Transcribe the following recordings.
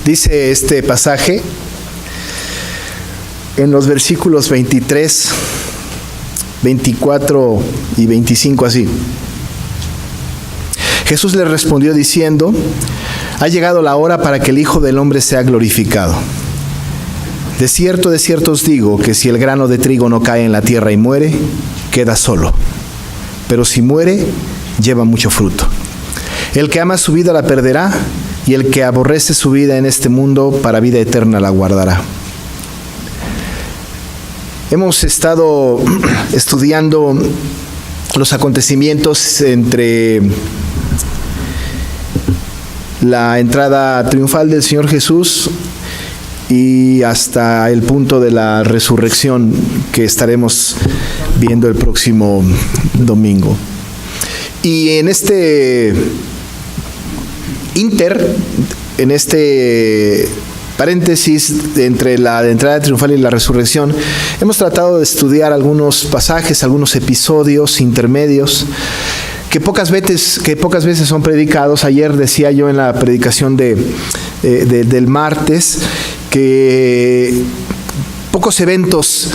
Dice este pasaje en los versículos 23, 24 y 25 así. Jesús le respondió diciendo: ha llegado la hora para que el Hijo del Hombre sea glorificado. De cierto os digo que si el grano de trigo no cae en la tierra y muere, queda solo. Pero si muere, lleva mucho fruto. El que ama su vida la perderá, y el que aborrece su vida en este mundo, para vida eterna la guardará. Hemos estado estudiando los acontecimientos entre la entrada triunfal del Señor Jesús y hasta el punto de la resurrección que estaremos viendo el próximo domingo. Y en este en este paréntesis entre la entrada triunfal y la resurrección, hemos tratado de estudiar algunos pasajes, algunos episodios intermedios que pocas veces son predicados. Ayer decía yo en la predicación del martes que pocos eventos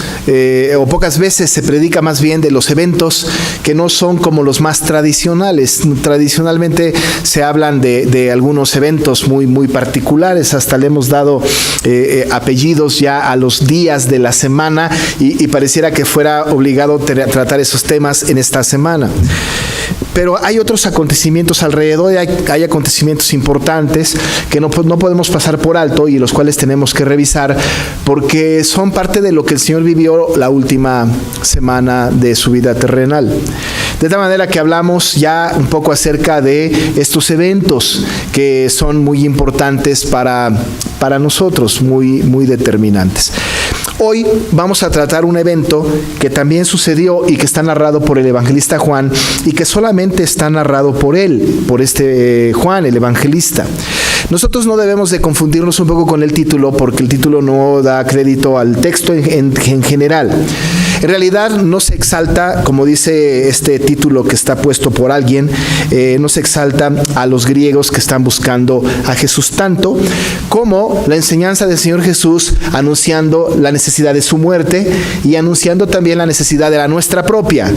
o pocas veces se predica más bien de los eventos que no son como los más tradicionales. Tradicionalmente se hablan de algunos eventos muy particulares, hasta le hemos dado apellidos ya a los días de la semana y pareciera que fuera obligado tratar esos temas en esta semana. Pero hay otros acontecimientos alrededor, hay acontecimientos importantes que no podemos pasar por alto y los cuales tenemos que revisar porque son parte de lo que el Señor vivió la última semana de su vida terrenal. De tal manera que hablamos ya un poco acerca de estos que son muy importantes para nosotros, muy determinantes. Hoy vamos a tratar un evento que también sucedió y que está narrado por el evangelista Juan y que solamente está narrado por él, por este Juan, el evangelista. Nosotros no debemos de confundirnos un poco con el título porque el título no da crédito al texto en general. En realidad no se exalta, como dice este título que está puesto por alguien, no se exalta a los griegos que están buscando a Jesús tanto como la enseñanza del Señor Jesús anunciando la necesidad de su muerte y anunciando también la necesidad de la nuestra propia.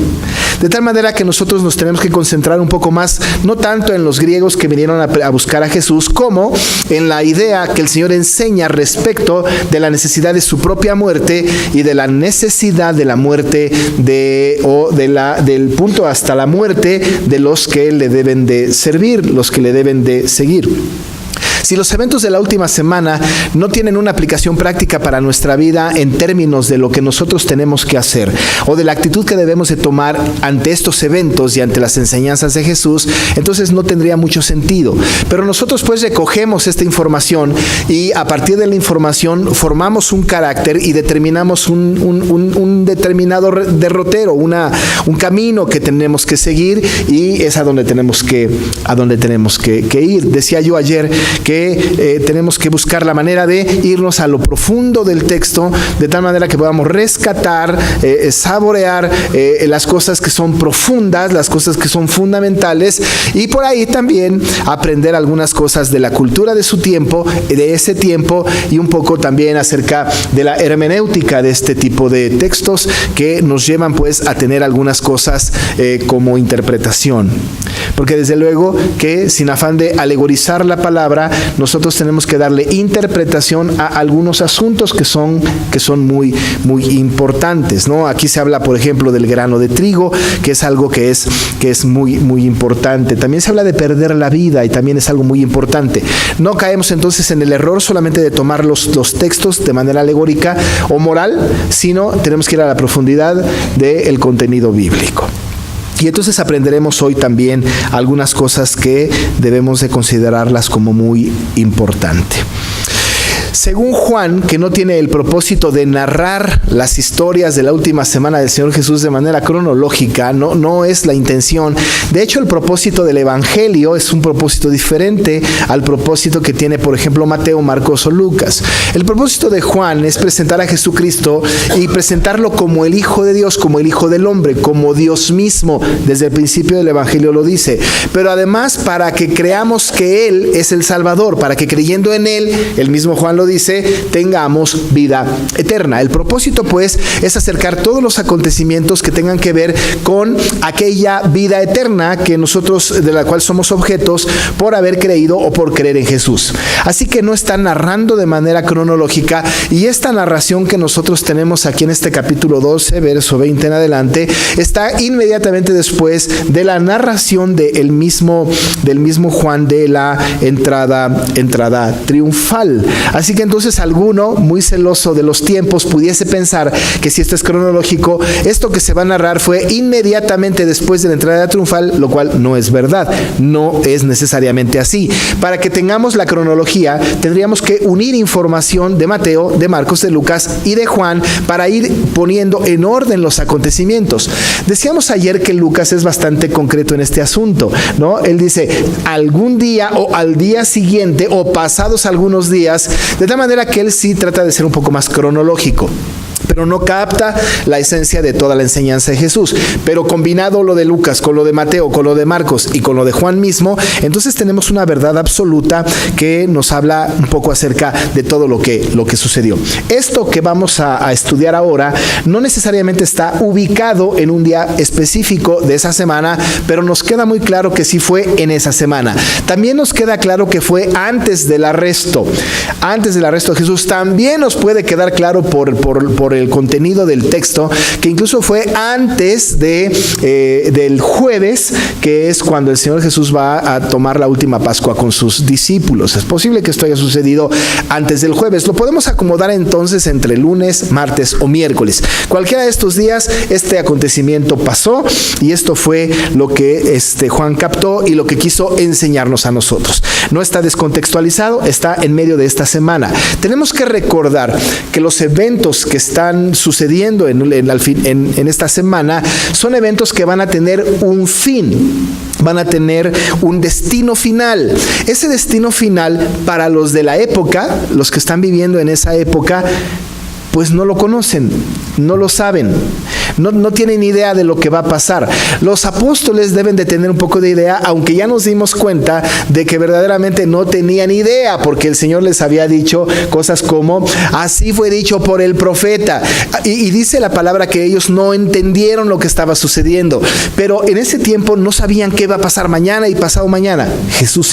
De tal manera que nosotros nos tenemos que concentrar un poco más, no tanto en los griegos que vinieron a buscar a Jesús, como en la idea que el Señor enseña respecto de la necesidad de su propia muerte y de la necesidad de la muerte del punto hasta la muerte de los que le deben de servir, los que le deben de seguir. Si los eventos de la última semana no tienen una aplicación práctica para nuestra vida en términos de lo que nosotros tenemos que hacer o de la actitud que debemos de tomar ante estos eventos y ante las enseñanzas de Jesús, entonces no tendría mucho sentido. Pero nosotros pues recogemos esta información y a partir de la información formamos un carácter y determinamos un determinado derrotero, un camino que tenemos que seguir y es a donde tenemos que ir. Decía yo ayer que tenemos que buscar la manera de irnos a lo profundo del texto, de tal manera que podamos rescatar, saborear las cosas que son profundas, las cosas que son fundamentales, y por ahí también aprender algunas cosas de la cultura de su tiempo, de ese tiempo, y un poco también acerca de la hermenéutica de este tipo de textos que nos llevan pues a tener algunas cosas como interpretación. Porque desde luego que sin afán de alegorizar la palabra, nosotros tenemos que darle interpretación a algunos asuntos que son muy importantes, ¿no? Aquí se habla, por ejemplo, del grano de trigo, que es algo que es muy importante. También se habla de perder la vida y también es algo muy importante. No caemos entonces en el error solamente de tomar los textos de manera alegórica o moral, sino tenemos que ir a la profundidad del contenido bíblico. Y entonces aprenderemos hoy también algunas cosas que debemos de considerarlas como muy importante. Según Juan, que no tiene el propósito de narrar las historias de la última semana del Señor Jesús de manera cronológica, no es la intención. De hecho, el propósito del Evangelio es un propósito diferente al propósito que tiene, por ejemplo, Mateo, Marcos o Lucas. El propósito de Juan es presentar a Jesucristo y presentarlo como el Hijo de Dios, como el Hijo del Hombre, como Dios mismo. Desde el principio del Evangelio lo dice. Pero además, para que creamos que Él es el Salvador, para que creyendo en Él, el mismo Juan lo dice, tengamos vida eterna. El propósito, pues, es acercar todos los acontecimientos que tengan que ver con aquella vida eterna que nosotros, de la cual somos objetos por haber creído o por creer en Jesús. Así que no está narrando de manera cronológica, y esta narración que nosotros tenemos aquí en este capítulo 12, verso 20 en adelante, está inmediatamente después de la narración del mismo Juan de la entrada triunfal. Así que entonces alguno muy celoso de los tiempos pudiese pensar que si esto es cronológico, esto que se va a narrar fue inmediatamente después de la entrada triunfal, lo cual no es verdad, no es necesariamente así. Para que tengamos la cronología, tendríamos que unir información de Mateo, de Marcos, de Lucas y de Juan para ir poniendo en orden los acontecimientos. Decíamos ayer que Lucas es bastante concreto en este asunto, ¿no? Él dice algún día o al día siguiente o pasados algunos días, de tal manera que él sí trata de ser un poco más cronológico, pero no capta la esencia de toda la enseñanza de Jesús. Pero combinado lo de Lucas con lo de Mateo, con lo de Marcos y con lo de Juan mismo, entonces tenemos una verdad absoluta que nos habla un poco acerca de todo lo que sucedió. Esto que vamos a estudiar ahora no necesariamente está ubicado en un día específico de esa semana, pero nos queda muy claro que sí fue en esa semana. También nos queda claro que fue antes del arresto de Jesús. También nos puede quedar claro por el contenido del texto, que incluso fue antes del jueves, que es cuando el Señor Jesús va a tomar la última Pascua con sus discípulos. Es posible que esto haya sucedido antes del jueves. Lo podemos acomodar entonces entre lunes, martes o miércoles. Cualquiera de estos días, este acontecimiento pasó, y esto fue lo que Juan captó y lo que quiso enseñarnos a nosotros. No está descontextualizado, está en medio de esta semana. Tenemos que recordar que los eventos que están sucediendo en esta semana son eventos que van a tener un fin, van a tener un destino final. Ese destino final, para los de la época, los que están viviendo en esa época, pues no lo conocen, no lo saben, no tienen idea de lo que va a pasar. Los apóstoles deben de tener un poco de idea, aunque ya nos dimos cuenta de que verdaderamente no tenían idea, porque el Señor les había dicho cosas como, así fue dicho por el profeta, y dice la palabra que ellos no entendieron lo que estaba sucediendo, pero en ese tiempo no sabían qué iba a pasar mañana y pasado mañana. Jesús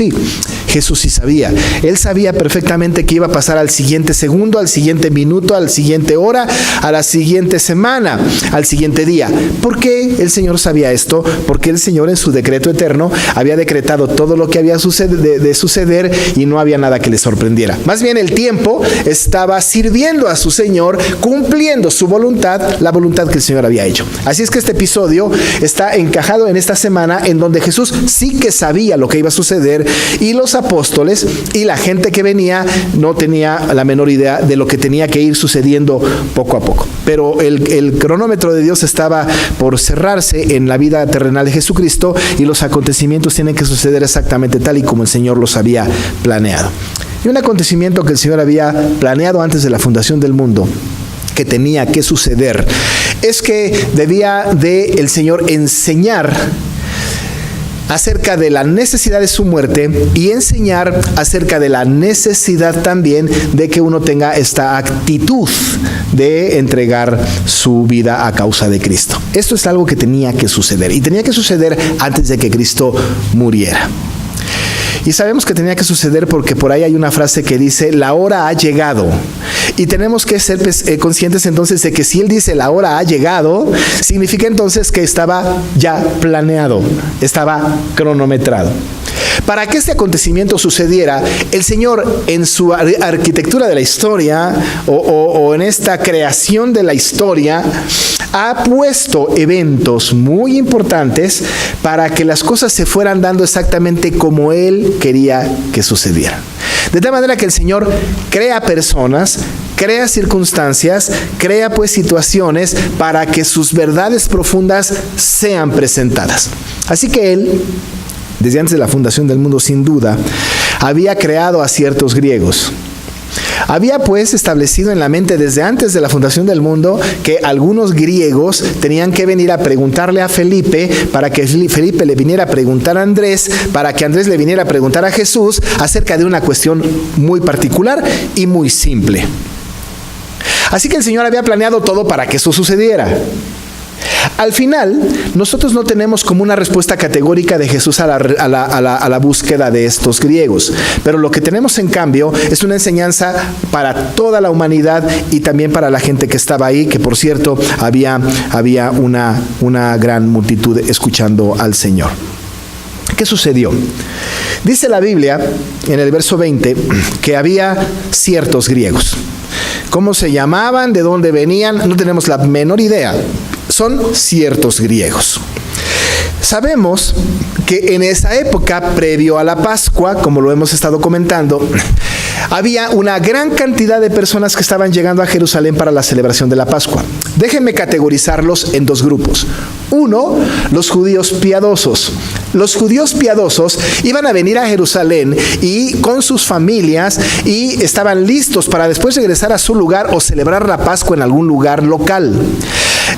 sí sabía. Él sabía perfectamente qué iba a pasar al siguiente segundo, al siguiente minuto, al siguiente hora, a la siguiente semana, al siguiente día. ¿Por qué el Señor sabía esto? Porque el Señor, en su decreto eterno, había decretado todo lo que había de suceder, y no había nada que le sorprendiera. Más bien, el tiempo estaba sirviendo a su Señor, cumpliendo su voluntad, la voluntad que el Señor había hecho. Así es que este episodio está encajado en esta semana en donde Jesús sí que sabía lo que iba a suceder, y los apóstoles y la gente que venía no tenía la menor idea de lo que tenía que ir sucediendo poco a poco. Pero el cronómetro de Dios estaba por cerrarse en la vida terrenal de Jesucristo, y los acontecimientos tienen que suceder exactamente tal y como el Señor los había planeado. Y un acontecimiento que el Señor había planeado antes de la fundación del mundo, que tenía que suceder, es que debía el Señor enseñar acerca de la necesidad de su muerte, y enseñar acerca de la necesidad también de que uno tenga esta actitud de entregar su vida a causa de Cristo. Esto es algo que tenía que suceder, y tenía que suceder antes de que Cristo muriera. Y sabemos que tenía que suceder porque por ahí hay una frase que dice, la hora ha llegado. Y tenemos que ser conscientes entonces de que si Él dice la hora ha llegado, significa entonces que estaba ya planeado, estaba cronometrado. Para que este acontecimiento sucediera, el Señor, en su arquitectura de la historia, o en esta creación de la historia, ha puesto eventos muy importantes para que las cosas se fueran dando exactamente como Él quería que sucedieran. De tal manera que el Señor crea personas, crea circunstancias, crea pues situaciones para que sus verdades profundas sean presentadas. Así que Él, desde antes de la fundación del mundo, sin duda, había creado a ciertos griegos. Había pues establecido en la mente desde antes de la fundación del mundo que algunos griegos tenían que venir a preguntarle a Felipe, para que Felipe le viniera a preguntar a Andrés, para que Andrés le viniera a preguntar a Jesús acerca de una cuestión muy particular y muy simple. Así que el Señor había planeado todo para que eso sucediera. Al final, nosotros no tenemos como una respuesta categórica de Jesús a la búsqueda de estos griegos, pero lo que tenemos en cambio es una enseñanza para toda la humanidad y también para la gente que estaba ahí, que por cierto había una gran multitud escuchando al Señor. ¿Qué sucedió? Dice la Biblia en el verso 20 que había ciertos griegos. ¿Cómo se llamaban? ¿De dónde venían? No tenemos la menor idea. Son ciertos griegos. Sabemos que en esa época, previo a la Pascua, como lo hemos estado comentando, había una gran cantidad de personas que estaban llegando a Jerusalén para la celebración de la Pascua. Déjenme categorizarlos en dos grupos. Uno, los judíos piadosos. Los judíos piadosos iban a venir a Jerusalén y con sus familias y estaban listos para después regresar a su lugar o celebrar la Pascua en algún lugar local.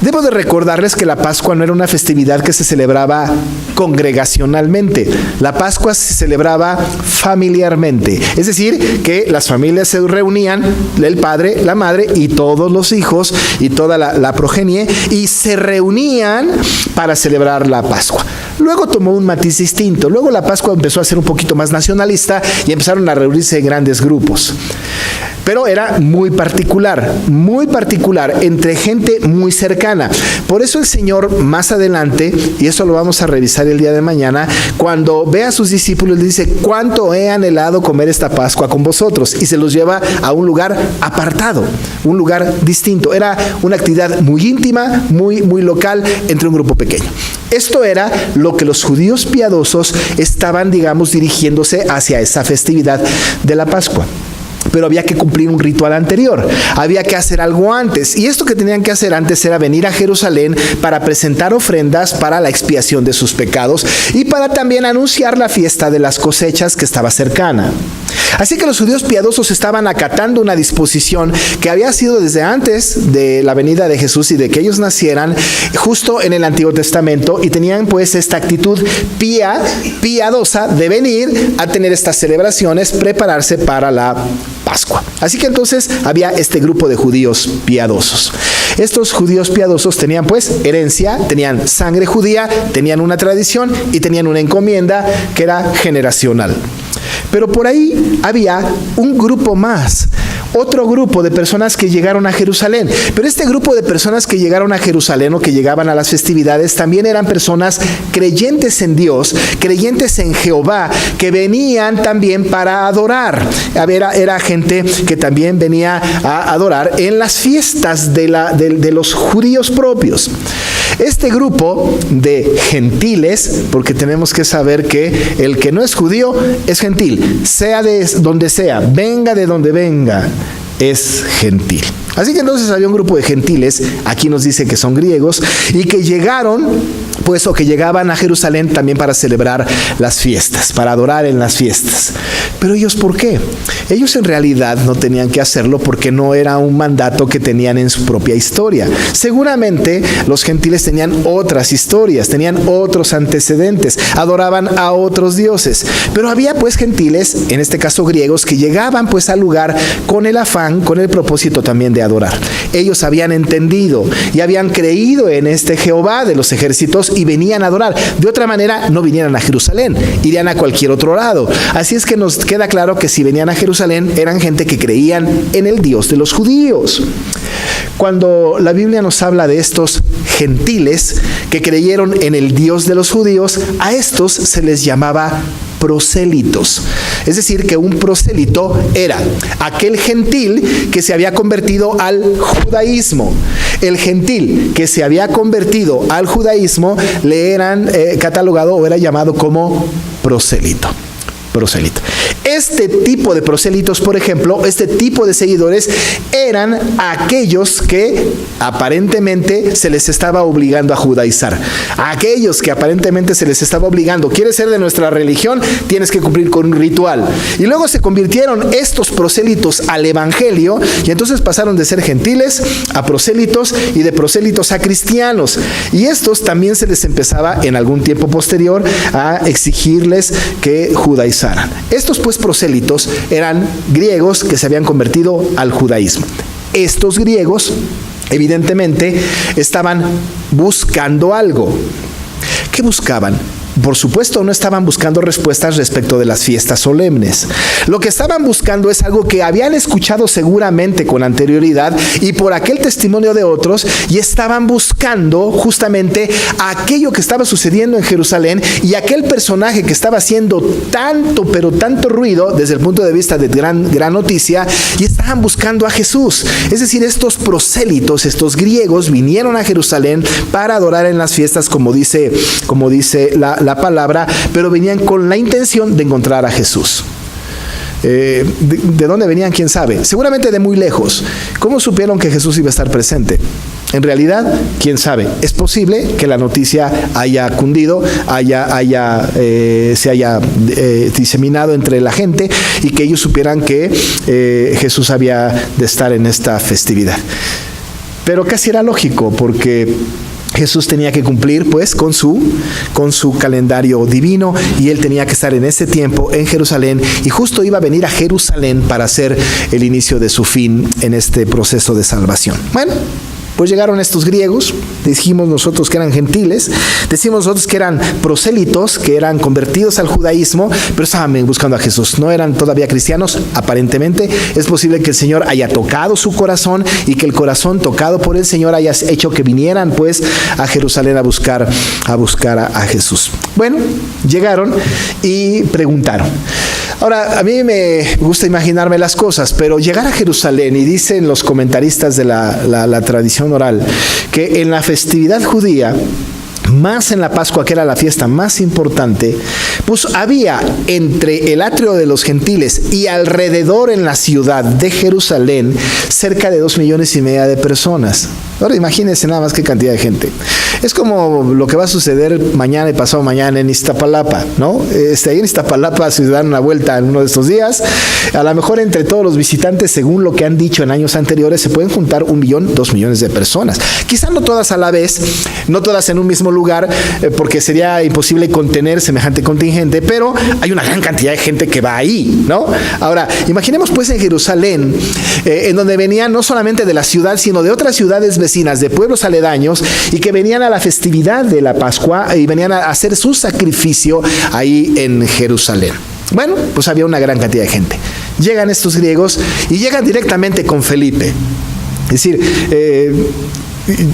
Debo de recordarles que la Pascua no era una festividad que se celebraba congregacionalmente. La Pascua se celebraba familiarmente. Es decir, que las familias se reunían, el padre, la madre y todos los hijos y toda la progenie, y se reunían para celebrar la Pascua. Luego tomó un matiz distinto. Luego la Pascua empezó a ser un poquito más nacionalista y empezaron a reunirse en grandes grupos. Pero era muy particular entre gente muy cercana. Por eso el Señor más adelante, y eso lo vamos a revisar el día de mañana, cuando ve a sus discípulos, le dice: cuánto he anhelado comer esta Pascua con vosotros, y se los lleva a un lugar apartado, un lugar distinto. Era una actividad muy íntima, muy local, entre un grupo pequeño. Esto era lo que los judíos piadosos estaban, digamos, dirigiéndose hacia esa festividad de la Pascua. Pero había que cumplir un ritual anterior, había que hacer algo antes, y esto que tenían que hacer antes era venir a Jerusalén para presentar ofrendas para la expiación de sus pecados y para también anunciar la fiesta de las cosechas que estaba cercana. Así que los judíos piadosos estaban acatando una disposición que había sido desde antes de la venida de Jesús y de que ellos nacieran, justo en el Antiguo Testamento, y tenían pues esta actitud piadosa de venir a tener estas celebraciones, prepararse para la Pascua. Así que entonces había este grupo de judíos piadosos. Estos judíos piadosos tenían pues herencia, tenían sangre judía, tenían una tradición y tenían una encomienda que era generacional. Pero por ahí había un grupo más, otro grupo de personas que llegaron a Jerusalén. Pero este grupo de personas que llegaron a Jerusalén o que llegaban a las festividades también eran personas creyentes en Dios, creyentes en Jehová, que venían también para adorar. Era gente que también venía a adorar en las fiestas de los judíos propios. Este grupo de gentiles, porque tenemos que saber que el que no es judío es gentil, sea de donde sea, venga de donde venga, es gentil. Así que entonces había un grupo de gentiles, aquí nos dice que son griegos, y que llegaron, pues, o que llegaban a Jerusalén también para celebrar las fiestas, para adorar en las fiestas. Pero ellos, ¿por qué? Ellos en realidad no tenían que hacerlo porque no era un mandato que tenían en su propia historia. Seguramente los gentiles tenían otras historias, tenían otros antecedentes, adoraban a otros dioses. Pero había pues gentiles, en este caso griegos, que llegaban pues al lugar con el afán, con el propósito también de adorar. Ellos habían entendido y habían creído en este Jehová de los ejércitos y venían a adorar. De otra manera no vinieran a Jerusalén, irían a cualquier otro lado. Así es que nos queda claro que si venían a Jerusalén eran gente que creían en el Dios de los judíos. Cuando la Biblia nos habla de estos gentiles que creyeron en el Dios de los judíos, a estos se les llamaba prosélitos. Es decir, que un prosélito era aquel gentil que se había convertido al judaísmo. El gentil que se había convertido al judaísmo le eran catalogado o era llamado como prosélito. prosélito. Este tipo de prosélitos, por ejemplo, este tipo de seguidores eran aquellos que aparentemente se les estaba obligando a judaizar. Aquellos que aparentemente se les estaba obligando, ¿quieres ser de nuestra religión? Tienes que cumplir con un ritual. Y luego se convirtieron estos prosélitos al evangelio y entonces pasaron de ser gentiles a prosélitos y de prosélitos a cristianos. Y estos también se les empezaba en algún tiempo posterior a exigirles que judaizaran. Estos pues prosélitos eran griegos que se habían convertido al judaísmo. Estos griegos evidentemente estaban buscando algo. ¿Qué buscaban? Por supuesto, no estaban buscando respuestas respecto de las fiestas solemnes. Lo que estaban buscando es algo que habían escuchado seguramente con anterioridad y por aquel testimonio de otros, y estaban buscando justamente aquello que estaba sucediendo en Jerusalén y aquel personaje que estaba haciendo tanto, pero tanto ruido desde el punto de vista de gran noticia, y estaban buscando a Jesús. Es decir, estos prosélitos, estos griegos, vinieron a Jerusalén para adorar en las fiestas, como dice la palabra, pero venían con la intención de encontrar a Jesús. ¿De dónde venían? ¿Quién sabe? Seguramente de muy lejos. ¿Cómo supieron que Jesús iba a estar presente? En realidad, ¿quién sabe? Es posible que la noticia haya cundido, se haya diseminado entre la gente y que ellos supieran que Jesús había de estar en esta festividad. Pero casi era lógico, porque Jesús tenía que cumplir pues con su calendario divino, y él tenía que estar en ese tiempo en Jerusalén, y justo iba a venir a Jerusalén para hacer el inicio de su fin en este proceso de salvación. Bueno, pues llegaron estos griegos, dijimos nosotros que eran gentiles, decimos nosotros que eran prosélitos, que eran convertidos al judaísmo, pero estaban buscando a Jesús. No eran todavía cristianos, aparentemente. Es posible que el Señor haya tocado su corazón y que el corazón tocado por el Señor haya hecho que vinieran pues a Jerusalén a buscar a Jesús. Bueno, llegaron y preguntaron. Ahora, a mí me gusta imaginarme las cosas, pero llegar a Jerusalén, y dicen los comentaristas de la tradición oral, que en la festividad judía, más en la Pascua, que era la fiesta más importante, pues había entre el atrio de los gentiles y alrededor en la ciudad de Jerusalén cerca de 2,5 millones de personas. Ahora imagínense nada más qué cantidad de gente. Es como lo que va a suceder mañana y pasado mañana en Iztapalapa, ¿no? Ahí en Iztapalapa se dan una vuelta en uno de estos días. A lo mejor entre todos los visitantes, según lo que han dicho en años anteriores, se pueden juntar 1 millón, 2 millones de personas. Quizá no todas a la vez, no todas en un mismo lugar, porque sería imposible contener semejante contingente, pero hay una gran cantidad de gente que va ahí, ¿no? Ahora, imaginemos pues en Jerusalén, en donde venían no solamente de la ciudad, sino de otras ciudades vecinas, de pueblos aledaños, y que venían a la festividad de la Pascua y venían a hacer su sacrificio ahí en Jerusalén. Bueno, pues había una gran cantidad de gente. Llegan estos griegos y llegan directamente con Felipe. Es decir,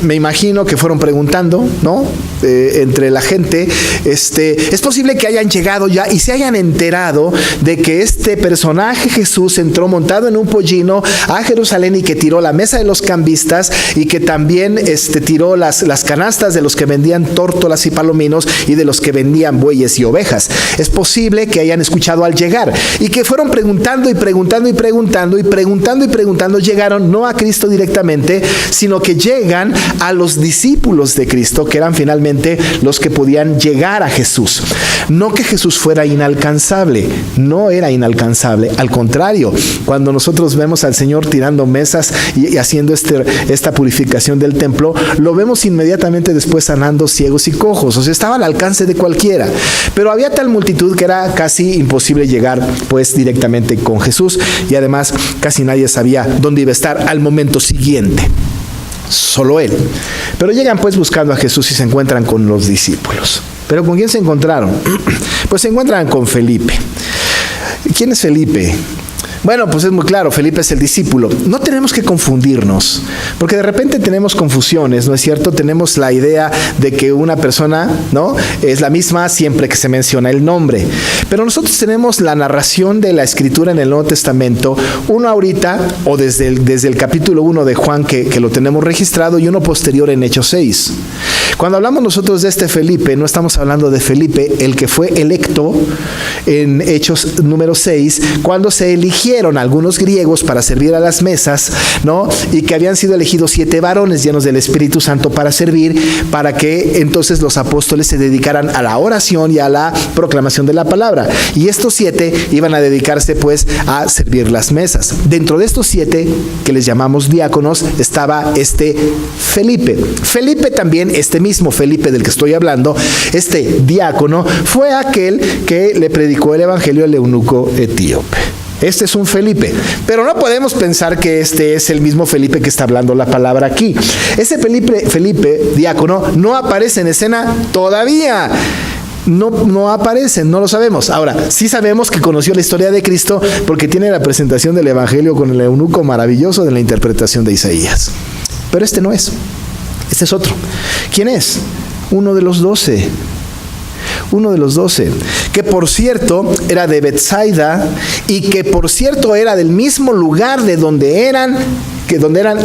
me imagino que fueron preguntando, ¿no? Entre la gente, es posible que hayan llegado ya y se hayan enterado de que este personaje Jesús entró montado en un pollino a Jerusalén y que tiró la mesa de los cambistas y que también tiró las canastas de los que vendían tórtolas y palominos y de los que vendían bueyes y ovejas. Es posible que hayan escuchado al llegar y que fueron preguntando y preguntando y preguntando y preguntando y preguntando. Llegaron no a Cristo directamente, sino que llegan a los discípulos de Cristo, que eran finalmente los que podían llegar a Jesús. No que Jesús fuera inalcanzable, no era inalcanzable, al contrario, cuando nosotros vemos al Señor tirando mesas y haciendo esta purificación del templo, lo vemos inmediatamente después sanando ciegos y cojos. O sea, estaba al alcance de cualquiera, pero había tal multitud que era casi imposible llegar pues directamente con Jesús, y además casi nadie sabía dónde iba a estar al momento siguiente. Solo él. Pero llegan pues buscando a Jesús y se encuentran con los discípulos. ¿Pero con quién se encontraron? Pues se encuentran con Felipe. ¿Quién es Felipe? Bueno, pues es muy claro, Felipe es el discípulo. No tenemos que confundirnos, porque de repente tenemos confusiones, ¿no es cierto? Tenemos la idea de que una persona, ¿no?, es la misma siempre que se menciona el nombre. Pero nosotros tenemos la narración de la Escritura en el Nuevo Testamento, uno ahorita, o desde el capítulo 1 de Juan, que lo tenemos registrado, y uno posterior en Hechos 6. Cuando hablamos nosotros de este Felipe, no estamos hablando de Felipe, el que fue electo en Hechos número 6, cuando se eligieron algunos griegos para servir a las mesas, ¿no? Y que habían sido elegidos 7 varones llenos del Espíritu Santo para servir, para que entonces los apóstoles se dedicaran a la oración y a la proclamación de la palabra. Y estos 7 iban a dedicarse pues a servir las mesas. Dentro de estos 7, que les llamamos diáconos, estaba este Felipe. Felipe también, este mismo Felipe del que estoy hablando, este diácono, fue aquel que le predicó el evangelio al eunuco etíope. Este es un Felipe, pero no podemos pensar que este es el mismo Felipe que está hablando la palabra aquí. Ese Felipe, diácono, no aparece en escena todavía. No aparecen, no lo sabemos. Ahora, sí sabemos que conoció la historia de Cristo porque tiene la presentación del evangelio con el eunuco maravilloso de la interpretación de Isaías. Pero este no es. Este es otro. ¿Quién es? Uno de los 12. Uno de los 12, que por cierto era de Betsaida y que por cierto era del mismo lugar de donde eran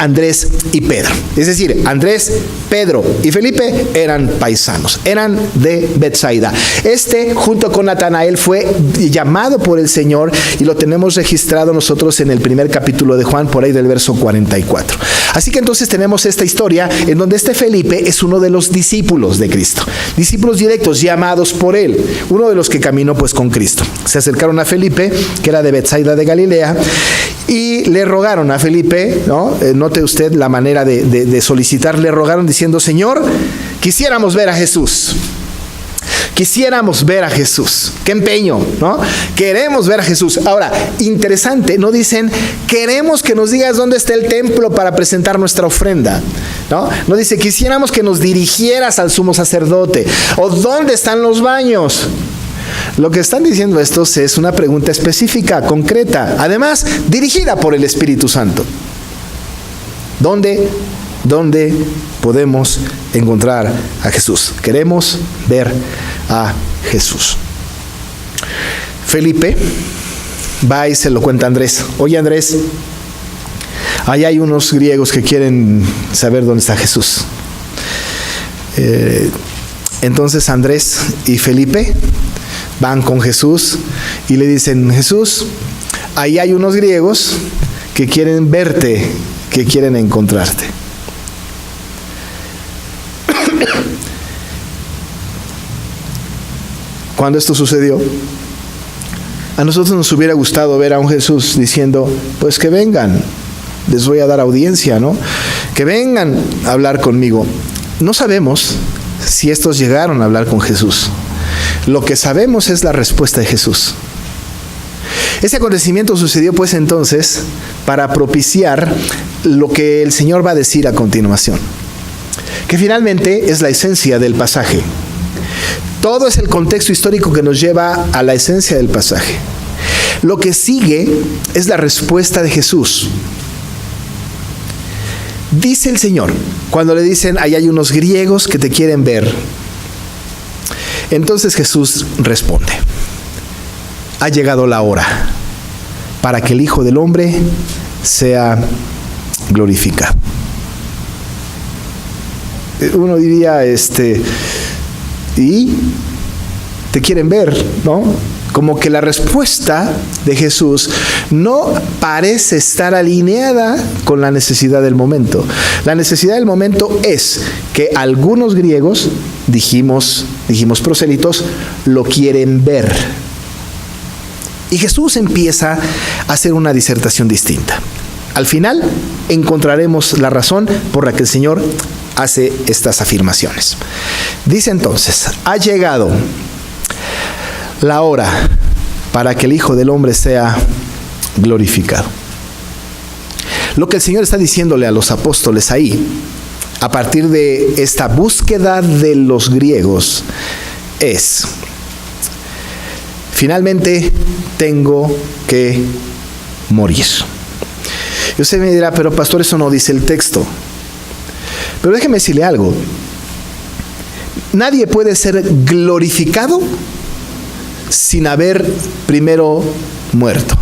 Andrés y Pedro. Es decir, Andrés, Pedro y Felipe eran paisanos, eran de Betsaida. Este, junto con Natanael, fue llamado por el Señor y lo tenemos registrado nosotros en el primer capítulo de Juan, por ahí del verso 44. Así que entonces tenemos esta historia en donde este Felipe es uno de los discípulos de Cristo, discípulos directos llamados por él, uno de los que caminó pues con Cristo. Se acercaron a Felipe, que era de Betsaida de Galilea, y le rogaron a Felipe, ¿no? Note usted la manera de solicitar. Le rogaron diciendo: Señor, quisiéramos ver a Jesús. Quisiéramos ver a Jesús. Qué empeño, ¿no? Queremos ver a Jesús. Ahora, interesante, no dicen: queremos que nos digas dónde está el templo para presentar nuestra ofrenda, ¿no? No dice: quisiéramos que nos dirigieras al sumo sacerdote, o dónde están los baños. Lo que están diciendo estos es una pregunta específica, concreta, además dirigida por el Espíritu Santo. ¿Dónde podemos encontrar a Jesús? Queremos ver a Jesús. Felipe va y se lo cuenta a Andrés. Oye, Andrés, allá hay unos griegos que quieren saber dónde está Jesús. Entonces Andrés y Felipe van con Jesús y le dicen: Jesús, ahí hay unos griegos que quieren verte, que quieren encontrarte. Cuando esto sucedió, a nosotros nos hubiera gustado ver a un Jesús diciendo: pues que vengan, les voy a dar audiencia, ¿no? Que vengan a hablar conmigo. No sabemos si estos llegaron a hablar con Jesús. Lo que sabemos es la respuesta de Jesús. Ese acontecimiento sucedió pues entonces para propiciar lo que el Señor va a decir a continuación, que finalmente es la esencia del pasaje. Todo es el contexto histórico que nos lleva a la esencia del pasaje. Lo que sigue es la respuesta de Jesús. Dice el Señor, cuando le dicen: ahí hay unos griegos que te quieren ver. Entonces Jesús responde: ha llegado la hora para que el Hijo del Hombre sea glorificado. Uno diría, y te quieren ver, ¿no? Como que la respuesta de Jesús no parece estar alineada con la necesidad del momento. La necesidad del momento es que algunos griegos, dijimos prosélitos, lo quieren ver. Y Jesús empieza a hacer una disertación distinta. Al final encontraremos la razón por la que el Señor hace estas afirmaciones. Dice entonces: ha llegado la hora para que el Hijo del Hombre sea glorificado. Lo que el Señor está diciéndole a los apóstoles ahí, a partir de esta búsqueda de los griegos, es: finalmente tengo que morir. Y usted me dirá: pero pastor, eso no dice el texto. Pero déjeme decirle algo. Nadie puede ser glorificado sin haber primero muerto.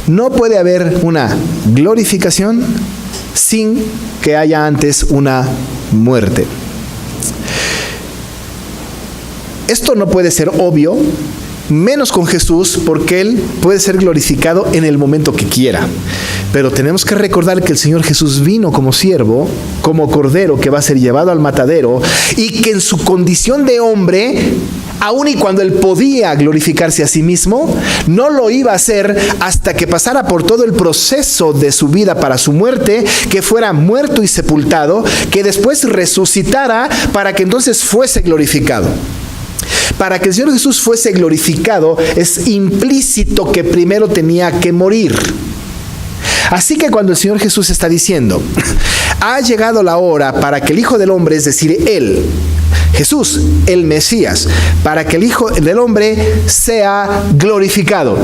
No puede haber una glorificación sin que haya antes una muerte. Esto no puede ser obvio, menos con Jesús, porque Él puede ser glorificado en el momento que quiera. Pero tenemos que recordar que el Señor Jesús vino como siervo, como cordero que va a ser llevado al matadero, y que en su condición de hombre, aun y cuando Él podía glorificarse a sí mismo, no lo iba a hacer hasta que pasara por todo el proceso de su vida para su muerte, que fuera muerto y sepultado, que después resucitara para que entonces fuese glorificado. Para que el Señor Jesús fuese glorificado, es implícito que primero tenía que morir. Así que cuando el Señor Jesús está diciendo, ha llegado la hora para que el Hijo del Hombre, es decir, Él, Jesús, el Mesías, para que el Hijo del Hombre sea glorificado.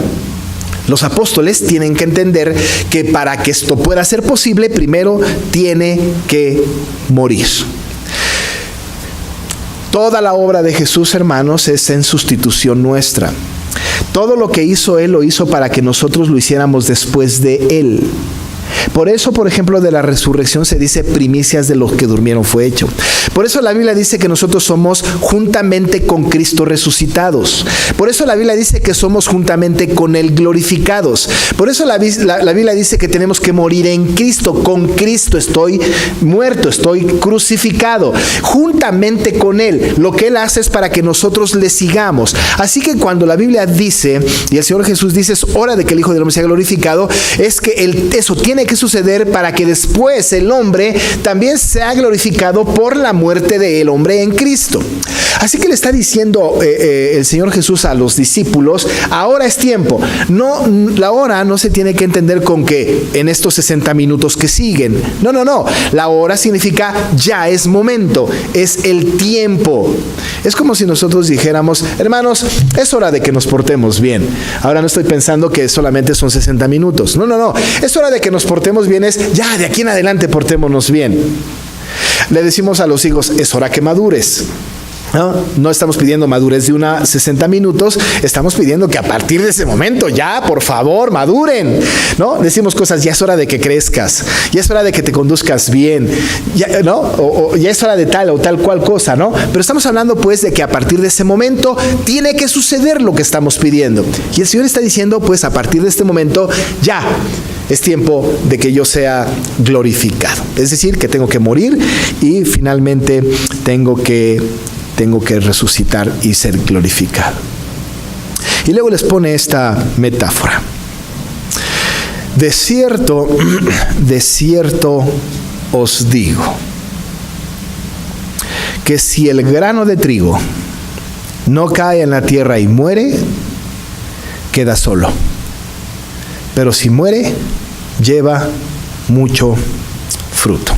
Los apóstoles tienen que entender que para que esto pueda ser posible, primero tiene que morir. Toda la obra de Jesús, hermanos, es en sustitución nuestra. Todo lo que hizo Él lo hizo para que nosotros lo hiciéramos después de Él. Por eso, por ejemplo, de la resurrección se dice primicias de los que durmieron fue hecho. Por eso la Biblia dice que nosotros somos juntamente con Cristo resucitados. Por eso la Biblia dice que somos juntamente con Él glorificados. Por eso la Biblia dice que tenemos que morir en Cristo. Con Cristo estoy muerto, estoy crucificado. Juntamente con Él. Lo que Él hace es para que nosotros le sigamos. Así que cuando la Biblia dice, y el Señor Jesús dice, es hora de que el Hijo del Hombre sea glorificado, es que eso tiene que suceder para que después el hombre también sea glorificado por la muerte del hombre en Cristo. Así que le está diciendo el Señor Jesús a los discípulos, ahora es tiempo. No, la hora no se tiene que entender con que en estos 60 minutos que siguen. No. La hora significa ya es momento, es el tiempo. Es como si nosotros dijéramos, hermanos, es hora de que nos portemos bien. Ahora no estoy pensando que solamente son 60 minutos. No. Es hora de que nos portemos bien, es ya de aquí en adelante portémonos bien. Le decimos a los hijos, es hora que madures. No estamos pidiendo madurez de 60 minutos, estamos pidiendo que a partir de ese momento ya, por favor, maduren, ¿no? Decimos cosas, ya es hora de que crezcas, ya es hora de que te conduzcas bien, ya, ¿no? O ya es hora de tal o tal cual cosa, ¿no? Pero estamos hablando pues de que a partir de ese momento tiene que suceder lo que estamos pidiendo. Y el Señor está diciendo, pues a partir de este momento ya es tiempo de que yo sea glorificado. Es decir, que tengo que morir y finalmente tengo que resucitar y ser glorificado. Y luego les pone esta metáfora. De cierto os digo, que si el grano de trigo no cae en la tierra y muere, queda solo. Pero si muere, lleva mucho fruto.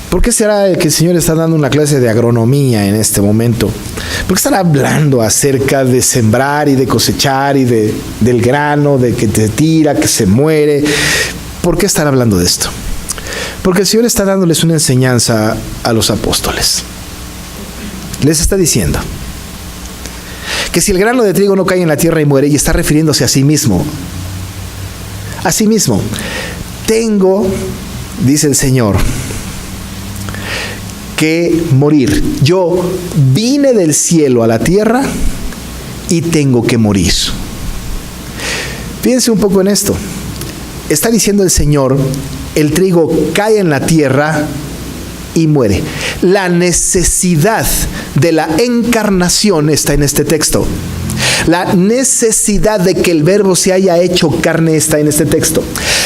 ¿Por qué será que el Señor está dando una clase de agronomía en este momento? ¿Por qué estará hablando acerca de sembrar y de cosechar y del grano, de que te tira, que se muere? ¿Por qué estará hablando de esto? Porque el Señor está dándoles una enseñanza a los apóstoles. Les está diciendo que si el grano de trigo no cae en la tierra y muere, y está refiriéndose a sí mismo, tengo, dice el Señor, que morir. Yo vine del cielo a la tierra y tengo que morir. Fíjense un poco en esto. Está diciendo el Señor, el trigo cae en la tierra y muere. La necesidad de la encarnación está en este texto. La necesidad de que el verbo se haya hecho carne está en este texto.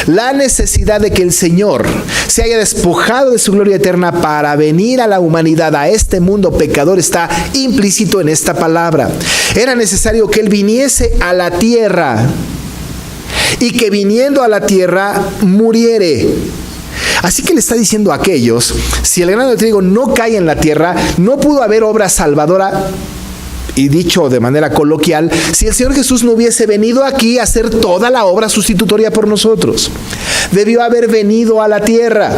La necesidad de que el Señor se haya despojado de su gloria eterna para venir a la humanidad, a este mundo pecador, está implícito en esta palabra. Era necesario que Él viniese a la tierra y que viniendo a la tierra muriere. Así que le está diciendo a aquellos, si el grano de trigo no cae en la tierra, no pudo haber obra salvadora. Y dicho de manera coloquial, si el Señor Jesús no hubiese venido aquí a hacer toda la obra sustitutoria por nosotros, debió haber venido a la tierra,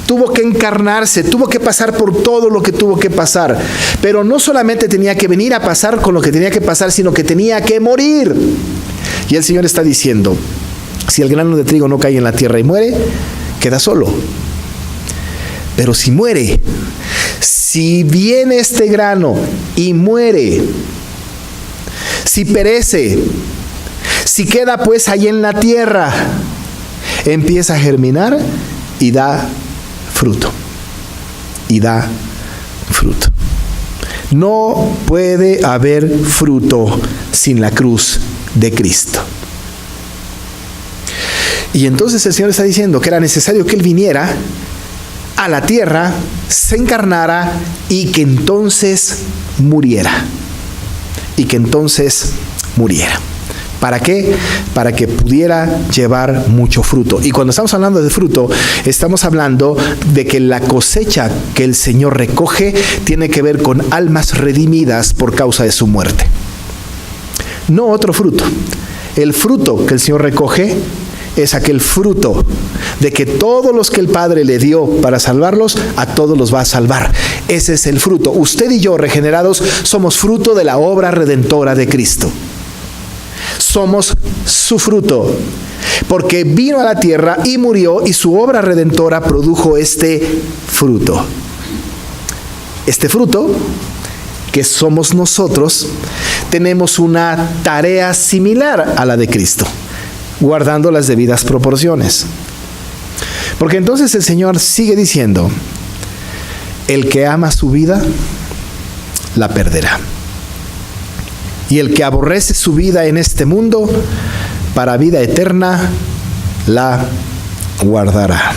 tuvo que encarnarse, tuvo que pasar por todo lo que tuvo que pasar, pero no solamente tenía que venir a pasar con lo que tenía que pasar, sino que tenía que morir. Y el Señor está diciendo, si el grano de trigo no cae en la tierra y muere, queda solo. Pero si muere, si viene este grano y muere, si perece, si queda pues ahí en la tierra, empieza a germinar y da fruto. Y da fruto. No puede haber fruto sin la cruz de Cristo. Y entonces el Señor está diciendo que era necesario que Él viniera a la tierra, se encarnara y que entonces muriera. Y que entonces muriera. ¿Para qué? Para que pudiera llevar mucho fruto. Y cuando estamos hablando de fruto, estamos hablando de que la cosecha que el Señor recoge tiene que ver con almas redimidas por causa de su muerte. No otro fruto. El fruto que el Señor recoge es aquel fruto de que todos los que el Padre le dio para salvarlos, a todos los va a salvar. Ese es el fruto. Usted y yo, regenerados, somos fruto de la obra redentora de Cristo. Somos su fruto, porque vino a la tierra y murió, y su obra redentora produjo este fruto. Este fruto, que somos nosotros, tenemos una tarea similar a la de Cristo, guardando las debidas proporciones. Porque entonces el Señor sigue diciendo: el que ama su vida, la perderá. Y el que aborrece su vida en este mundo, para vida eterna, la guardará.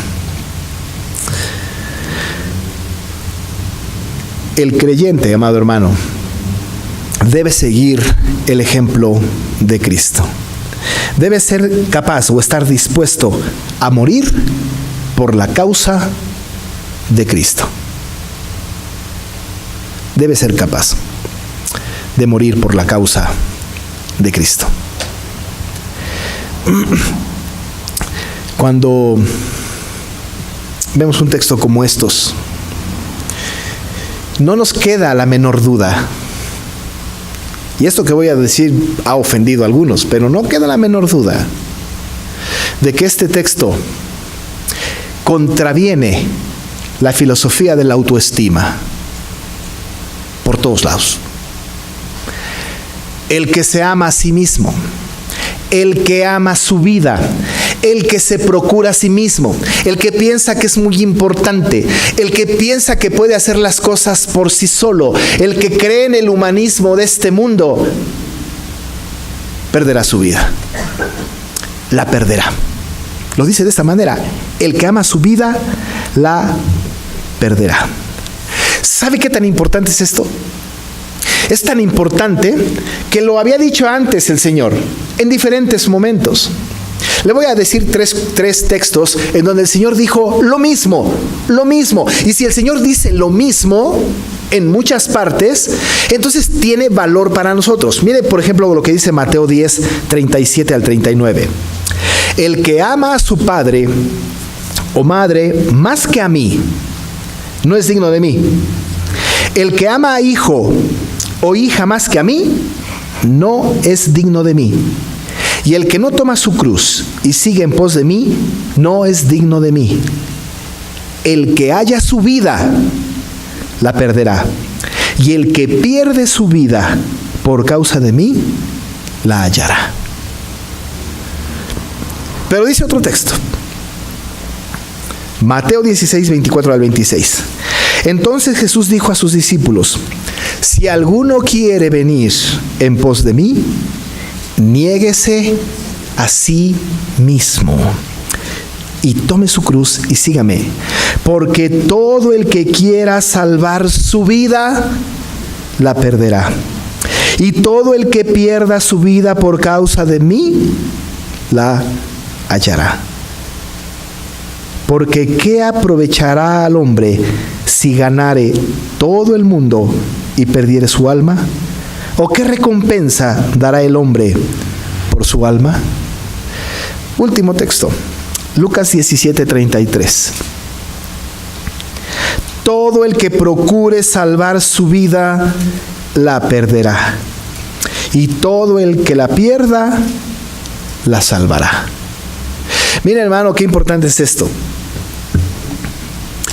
El creyente, amado hermano, debe seguir el ejemplo de Cristo. Debe ser capaz o estar dispuesto a morir por la causa de Cristo. Debe ser capaz de morir por la causa de Cristo. Cuando vemos un texto como estos, no nos queda la menor duda. Y esto que voy a decir ha ofendido a algunos, pero no queda la menor duda de que este texto contraviene la filosofía de la autoestima por todos lados. El que se ama a sí mismo, el que ama su vida, el que se procura a sí mismo, el que piensa que es muy importante, el que piensa que puede hacer las cosas por sí solo, el que cree en el humanismo de este mundo, perderá su vida. La perderá. Lo dice de esta manera: el que ama su vida, la perderá. ¿Sabe qué tan importante es esto? Es tan importante que lo había dicho antes el Señor en diferentes momentos. Le voy a decir tres textos en donde el Señor dijo lo mismo. Y si el Señor dice lo mismo en muchas partes, entonces tiene valor para nosotros. Mire, por ejemplo, lo que dice Mateo 10, 37 al 39. El que ama a su padre o madre más que a mí, no es digno de mí. El que ama a hijo o hija más que a mí, no es digno de mí. Y el que no toma su cruz y sigue en pos de mí, no es digno de mí. El que haya su vida, la perderá. Y el que pierde su vida por causa de mí, la hallará. Pero dice otro texto. Mateo 16, 24 al 26. Entonces Jesús dijo a sus discípulos: si alguno quiere venir en pos de mí, niéguese a sí mismo y tome su cruz y sígame. Porque todo el que quiera salvar su vida, la perderá. Y todo el que pierda su vida por causa de mí, la hallará. Porque ¿qué aprovechará al hombre si ganare todo el mundo y perdiere su alma? ¿O qué recompensa dará el hombre por su alma? Último texto, Lucas 17, 33. Todo el que procure salvar su vida, la perderá. Y todo el que la pierda, la salvará. Mira, hermano, qué importante es esto.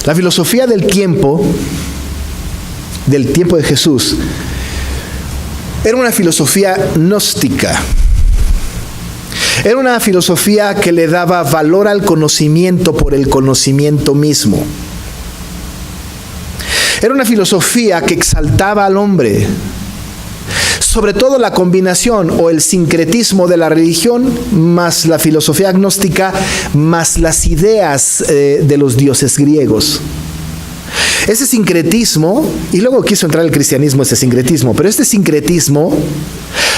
La filosofía del tiempo de Jesús, era una filosofía gnóstica. Era una filosofía que le daba valor al conocimiento por el conocimiento mismo. Era una filosofía que exaltaba al hombre. Sobre todo la combinación o el sincretismo de la religión más la filosofía agnóstica más las ideas de los dioses griegos. Ese sincretismo, y luego quiso entrar el cristianismo ese sincretismo, pero este sincretismo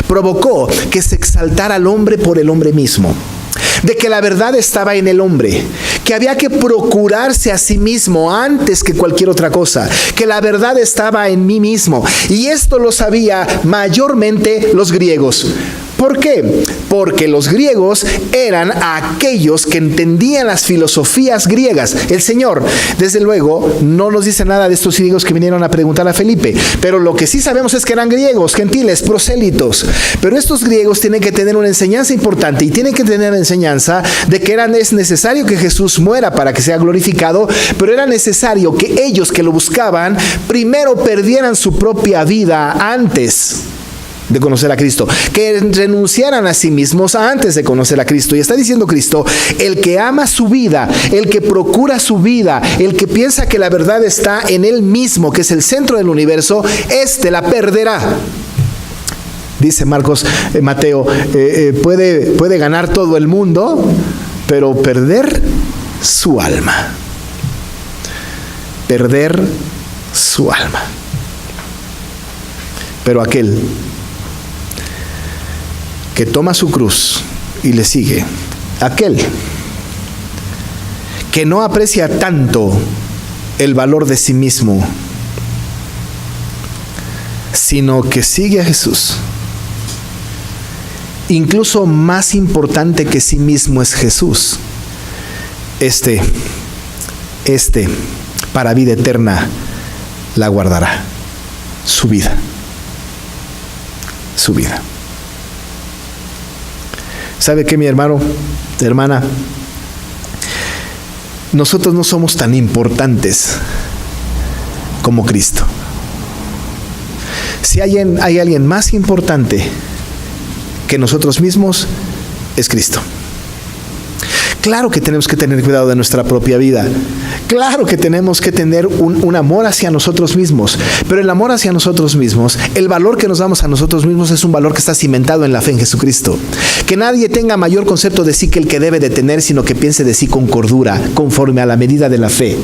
provocó que se exaltara al hombre por el hombre mismo, de que la verdad estaba en el hombre, que había que procurarse a sí mismo antes que cualquier otra cosa, que la verdad estaba en mí mismo, y esto lo sabía mayormente los griegos. ¿Por qué? Porque los griegos eran aquellos que entendían las filosofías griegas. El Señor, desde luego, no nos dice nada de estos griegos que vinieron a preguntar a Felipe, pero lo que sí sabemos es que eran griegos, gentiles, prosélitos. Pero estos griegos tienen que tener una enseñanza importante y tienen que tener la enseñanza de que es necesario que Jesús muera para que sea glorificado, pero era necesario que ellos que lo buscaban primero perdieran su propia vida antes de conocer a Cristo, que renunciaran a sí mismos antes de conocer a Cristo. Y está diciendo Cristo, el que ama su vida, el que procura su vida, el que piensa que la verdad está en él mismo, que es el centro del universo, este la perderá. Dice Mateo, puede ganar todo el mundo, pero perder su alma. Perder su alma. Pero aquel que toma su cruz y le sigue, aquel que no aprecia tanto el valor de sí mismo, sino que sigue a Jesús, incluso más importante que sí mismo es Jesús, este para vida eterna la guardará, su vida. ¿Sabe qué, mi hermano, hermana? Nosotros no somos tan importantes como Cristo. Si hay alguien más importante que nosotros mismos, es Cristo. Claro que tenemos que tener cuidado de nuestra propia vida. Claro que tenemos que tener un amor hacia nosotros mismos. Pero el amor hacia nosotros mismos, el valor que nos damos a nosotros mismos es un valor que está cimentado en la fe en Jesucristo. Que nadie tenga mayor concepto de sí que el que debe de tener, sino que piense de sí con cordura, conforme a la medida de la fe.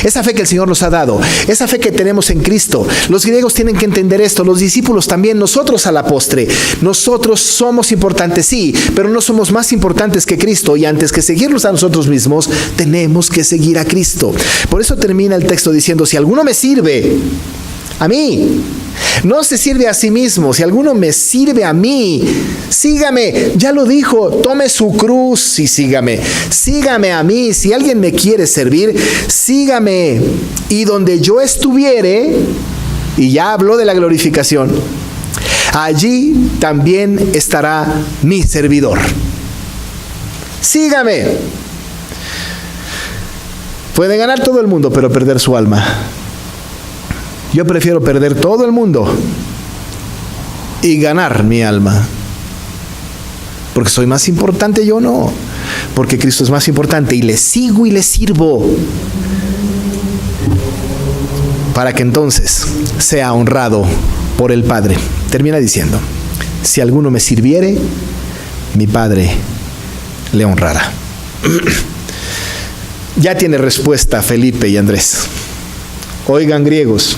Esa fe que el Señor nos ha dado, esa fe que tenemos en Cristo. Los griegos tienen que entender esto, los discípulos también, nosotros a la postre. Nosotros somos importantes, sí, pero no somos más importantes que Cristo, y antes que seguirnos a nosotros mismos, tenemos que seguir a Cristo. Por eso termina el texto diciendo, si alguno me sirve a mí, no se sirve a sí mismo, si alguno me sirve a mí, sígame. Ya lo dijo, tome su cruz y sígame. Sígame a mí. Si alguien me quiere servir, sígame. Y donde yo estuviere, y ya habló de la glorificación, allí también estará mi servidor. Sígame. Puede ganar todo el mundo, pero perder su alma. Yo prefiero perder todo el mundo y ganar mi alma. Porque soy más importante, yo no. Porque Cristo es más importante y le sigo y le sirvo. Para que entonces sea honrado por el Padre. Termina diciendo, si alguno me sirviere, mi Padre le honrará. Ya tiene respuesta Felipe y Andrés. Oigan, griegos,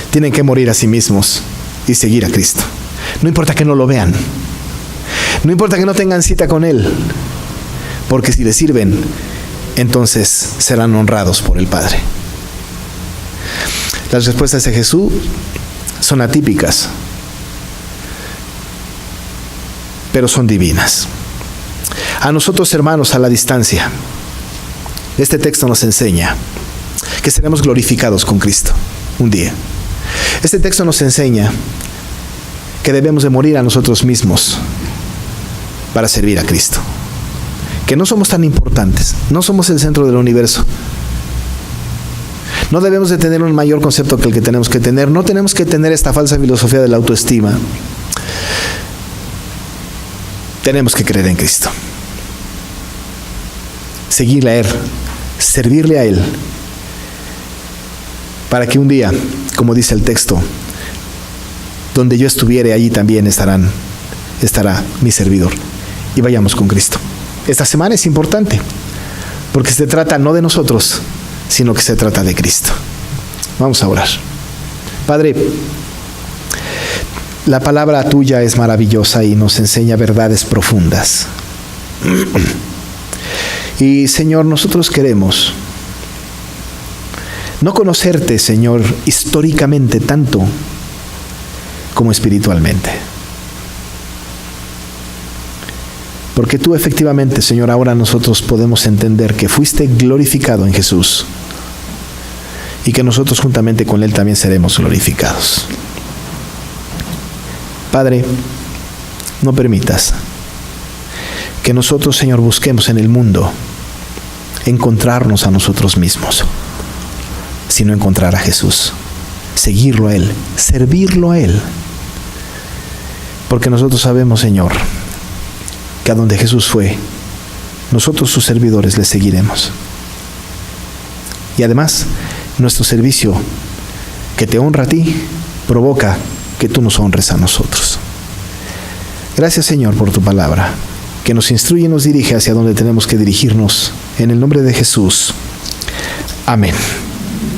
tienen que morir a sí mismos y seguir a Cristo. No importa que no lo vean. No importa que no tengan cita con Él. Porque si le sirven, entonces serán honrados por el Padre. Las respuestas de Jesús son atípicas, pero son divinas. A nosotros, hermanos, a la distancia, este texto nos enseña que seremos glorificados con Cristo un día. Este texto nos enseña que debemos de morir a nosotros mismos para servir a Cristo. Que no somos tan importantes, no somos el centro del universo, No debemos de tener un mayor concepto que el que tenemos que tener. No tenemos que tener esta falsa filosofía de la autoestima. Tenemos que creer en Cristo. Seguirle a Él, servirle a Él, para que un día, como dice el texto, donde yo estuviere, allí también estará mi servidor. Y vayamos con Cristo. Esta semana es importante, porque se trata no de nosotros, sino que se trata de Cristo. Vamos a orar. Padre, la palabra tuya es maravillosa y nos enseña verdades profundas. Y Señor, nosotros queremos no conocerte, Señor, históricamente tanto como espiritualmente. Porque tú efectivamente, Señor, ahora nosotros podemos entender que fuiste glorificado en Jesús y que nosotros juntamente con Él también seremos glorificados. Padre, no permitas que nosotros, Señor, busquemos en el mundo encontrarnos a nosotros mismos, sino encontrar a Jesús, seguirlo a Él, servirlo a Él. Porque nosotros sabemos, Señor, que a donde Jesús fue, nosotros sus servidores le seguiremos. Y además, nuestro servicio que te honra a ti, provoca que tú nos honres a nosotros. Gracias, Señor, por tu palabra, que nos instruye y nos dirige hacia donde tenemos que dirigirnos. En el nombre de Jesús. Amén.